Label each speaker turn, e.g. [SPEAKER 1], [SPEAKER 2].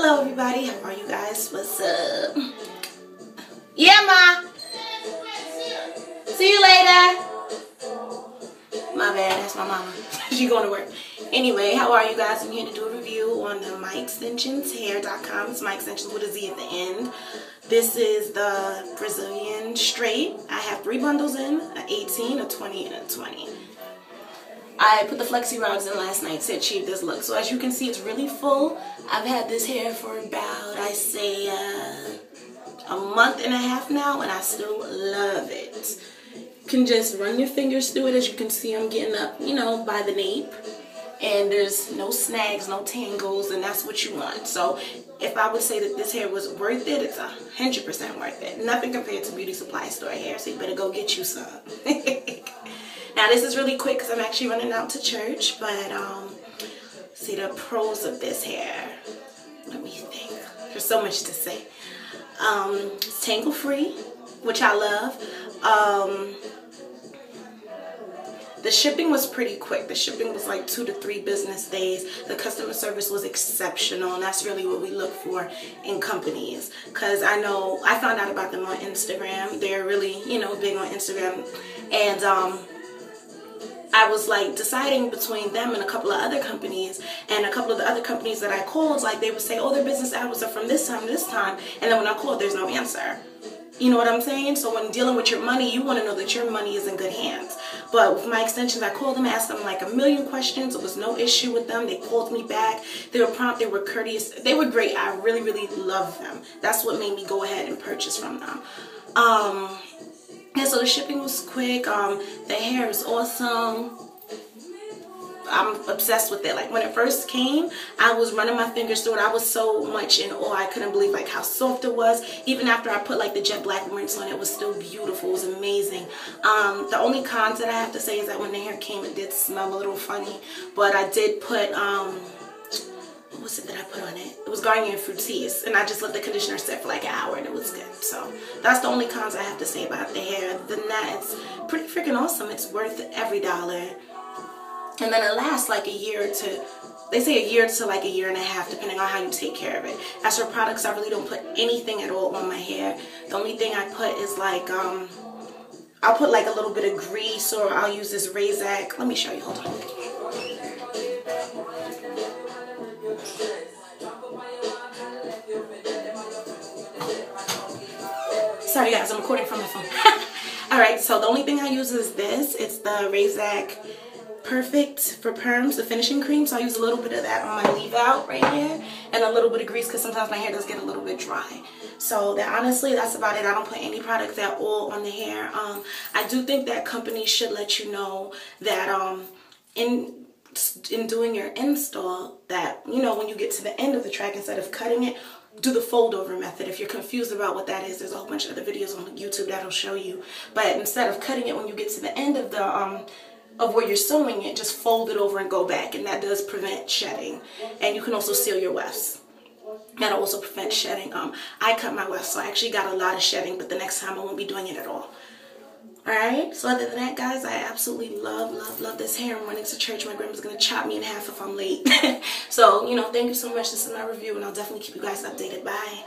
[SPEAKER 1] Hello everybody, how are you guys? What's up? Yeah, Ma. See you later. My bad, that's my mama. She going to work. Anyway, how are you guys? I'm here to do a review on the MyExtensionsHair.com. It's My Extensions with a Z at the end. This is the Brazilian straight. I have 3 bundles in, an 18, a 20, and a 20. I put the flexi rods in last night to achieve this look. So as you can see, it's really full. I've had this hair for about, I say, a month and a half now, and I still love it. You can just run your fingers through it. As you can see, I'm getting up, you know, by the nape. And there's no snags, no tangles, and that's what you want. So if I would say that this hair was worth it, it's 100% worth it. Nothing compared to beauty supply store hair, so you better go get you some. Now this is really quick because I'm actually running out to church, but see the pros of this hair. Let me think. There's so much to say. It's tangle free, which I love. The shipping was pretty quick. The shipping was like 2 to 3 business days. The customer service was exceptional, and that's really what we look for in companies. Because I know, I found out about them on Instagram. They're really, you know, big on Instagram. And I was like deciding between them and a couple of other companies, and a couple of the other companies that I called, like they would say, oh, their business hours are from this time to this time, and then when I called, there's no answer. You know what I'm saying? So when dealing with your money, you want to know that your money is in good hands. But with my extensions, I called them, asked them like a million questions. There was no issue with them. They called me back. They were prompt. They were courteous. They were great. I really, really love them. That's what made me go ahead and purchase from them. Yeah, so the shipping was quick. The hair is awesome. I'm obsessed with it. Like when it first came, I was running my fingers through it. I was so much in awe. I couldn't believe like how soft it was. Even after I put like the jet black rinse on, it was still beautiful. It was amazing. The only cons that I have to say is that when the hair came, it did smell a little funny. But I did put what was it that I put on it? It was Garnier Fructis, and I just let the conditioner sit for like an hour, and it was good. So that's the only cons I have to say about the hair. Other than that, it's pretty freaking awesome. It's worth every dollar. And then it lasts like a year to, they say a year to like a year and a half, depending on how you take care of it. As for products, I really don't put anything at all on my hair. The only thing I put is like, I'll put like a little bit of grease, or I'll use this Razak. Let me show you, hold on. Sorry guys, I'm recording from my phone. Alright, so the only thing I use is this. It's the Razak Perfect for Perms, the finishing cream. So I use a little bit of that on my leave out right here, and a little bit of grease because sometimes my hair does get a little bit dry. So that, honestly, that's about it. I don't put any products at all on the hair. I do think that companies should let you know that in doing your install, that, you know, when you get to the end of the track, instead of cutting it, do the fold over method. If you're confused about what that is, there's a whole bunch of other videos on YouTube that'll show you. But instead of cutting it when you get to the end of the of where you're sewing it, just fold it over and go back, and that does prevent shedding. And you can also seal your wefts. That'll also prevent shedding. I cut my wefts, so I actually got a lot of shedding, but the next time I won't be doing it at all. Alright, so other than that, guys, I absolutely love this hair. I'm running to church. My grandma's going to chop me in half if I'm late. So, you know, thank you so much. This is my review, and I'll definitely keep you guys updated. Bye.